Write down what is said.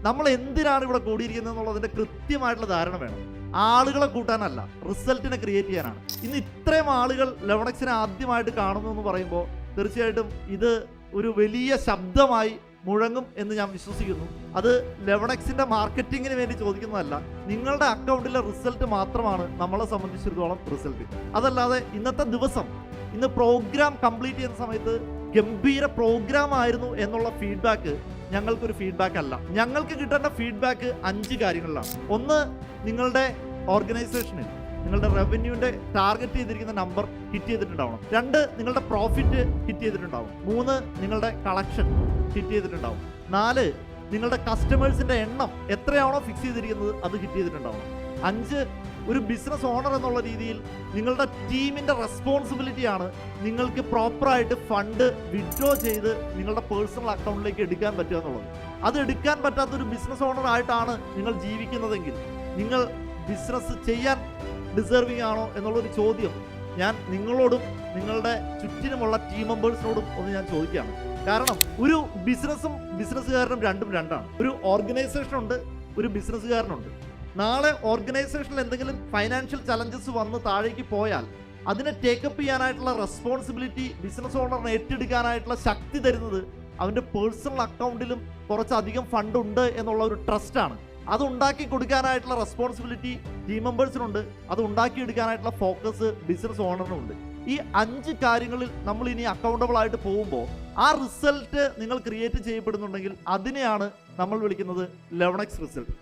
നമ്മൾ എന്തിനാണ് ഇവിടെ കൂടിയിരിക്കുന്നത് എന്നുള്ളതിൻ്റെ കൃത്യമായിട്ടുള്ള ധാരണ വേണം. ആളുകളെ കൂട്ടാനല്ല, റിസൾട്ടിനെ ക്രിയേറ്റ് ചെയ്യാനാണ്. ഇന്ന് ഇത്രയും ആളുകൾ ലെവണക്സിനെ ആദ്യമായിട്ട് കാണുന്നു എന്ന് പറയുമ്പോൾ തീർച്ചയായിട്ടും ഇത് ഒരു വലിയ ശബ്ദമായി മുഴങ്ങും എന്ന് ഞാൻ വിശ്വസിക്കുന്നു. അത് ലെവണക്സിൻ്റെ മാർക്കറ്റിങ്ങിന് വേണ്ടി ചോദിക്കുന്നതല്ല, നിങ്ങളുടെ അക്കൗണ്ടിലെ റിസൾട്ട് മാത്രമാണ് നമ്മളെ സംബന്ധിച്ചിടത്തോളം റിസൾട്ട്. അതല്ലാതെ ഇന്നത്തെ ദിവസം, ഇന്ന് പ്രോഗ്രാം കംപ്ലീറ്റ് ചെയ്യുന്ന സമയത്ത് ഗംഭീര പ്രോഗ്രാം ആയിരുന്നു എന്നുള്ള ഫീഡ്ബാക്ക് ഞങ്ങൾക്കൊരു ഫീഡ്ബാക്ക് അല്ല. ഞങ്ങൾക്ക് കിട്ടേണ്ട ഫീഡ്ബാക്ക് 5 കാര്യങ്ങളിലാണ്. ഒന്ന്, നിങ്ങളുടെ ഓർഗനൈസേഷനിൽ നിങ്ങളുടെ റവന്യൂവിൻ്റെ ടാർഗറ്റ് ചെയ്തിരിക്കുന്ന നമ്പർ ഹിറ്റ് ചെയ്തിട്ടുണ്ടാവണം. 2, നിങ്ങളുടെ പ്രോഫിറ്റ് ഹിറ്റ് ചെയ്തിട്ടുണ്ടാവും. 3, നിങ്ങളുടെ കളക്ഷൻ ഹിറ്റ് ചെയ്തിട്ടുണ്ടാവും. 4, നിങ്ങളുടെ കസ്റ്റമേഴ്സിൻ്റെ എണ്ണം എത്രയാണോ ഫിക്സ് ചെയ്തിരിക്കുന്നത് അത് ഹിറ്റ് ചെയ്തിട്ടുണ്ടാവും. 5, ഒരു ബിസിനസ് ഓണർ എന്നുള്ള രീതിയിൽ നിങ്ങളുടെ ടീമിൻ്റെ റെസ്പോൺസിബിലിറ്റിയാണ് നിങ്ങൾക്ക് പ്രോപ്പറായിട്ട് ഫണ്ട് വിഡ്രോ ചെയ്ത് നിങ്ങളുടെ പേഴ്സണൽ അക്കൗണ്ടിലേക്ക് എടുക്കാൻ പറ്റുക എന്നുള്ളത്. അത് എടുക്കാൻ പറ്റാത്തൊരു ബിസിനസ് ഓണർ ആയിട്ടാണ് നിങ്ങൾ ജീവിക്കുന്നതെങ്കിൽ നിങ്ങൾ ബിസിനസ് ചെയ്യാൻ ഡിസേർവിംഗ് ആണോ എന്നുള്ളൊരു ചോദ്യം ഞാൻ നിങ്ങളോടും നിങ്ങളുടെ ചുറ്റിനുമുള്ള ടീം മെമ്പേഴ്സിനോടും ഒന്ന് ഞാൻ ചോദിക്കുകയാണ്. കാരണം ഒരു ബിസിനസ്സും ബിസിനസ്സുകാരനും രണ്ടും രണ്ടാണ്. ഒരു ഓർഗനൈസേഷൻ ഉണ്ട്, ഒരു ബിസിനസ്സുകാരനുണ്ട്. നാളെ ഓർഗനൈസേഷനിൽ എന്തെങ്കിലും ഫൈനാൻഷ്യൽ ചലഞ്ചസ് വന്ന് താഴേക്ക് പോയാൽ അതിനെ ടേക്കപ്പ് ചെയ്യാനായിട്ടുള്ള റെസ്പോൺസിബിലിറ്റി ബിസിനസ് ഓണറിന് ഏറ്റെടുക്കാനായിട്ടുള്ള ശക്തി തരുന്നത് അവൻ്റെ പേഴ്സണൽ അക്കൗണ്ടിലും കുറച്ചധികം ഫണ്ട് ഉണ്ട് എന്നുള്ള ഒരു ട്രസ്റ്റാണ്. അത് ഉണ്ടാക്കി കൊടുക്കാനായിട്ടുള്ള റെസ്പോൺസിബിലിറ്റി ടീം മെമ്പേഴ്സിനുണ്ട്. അത് ഉണ്ടാക്കിയെടുക്കാനായിട്ടുള്ള ഫോക്കസ് ബിസിനസ് ഓണറിനുണ്ട്. ഈ 5 കാര്യങ്ങളിൽ നമ്മൾ ഇനി അക്കൗണ്ടബിൾ ആയിട്ട് പോകുമ്പോൾ ആ റിസൾട്ട് നിങ്ങൾ ക്രിയേറ്റ് ചെയ്യപ്പെടുന്നുണ്ടെങ്കിൽ അതിനെയാണ് നമ്മൾ വിളിക്കുന്നത് ലെവണക്സ് റിസൾട്ട്.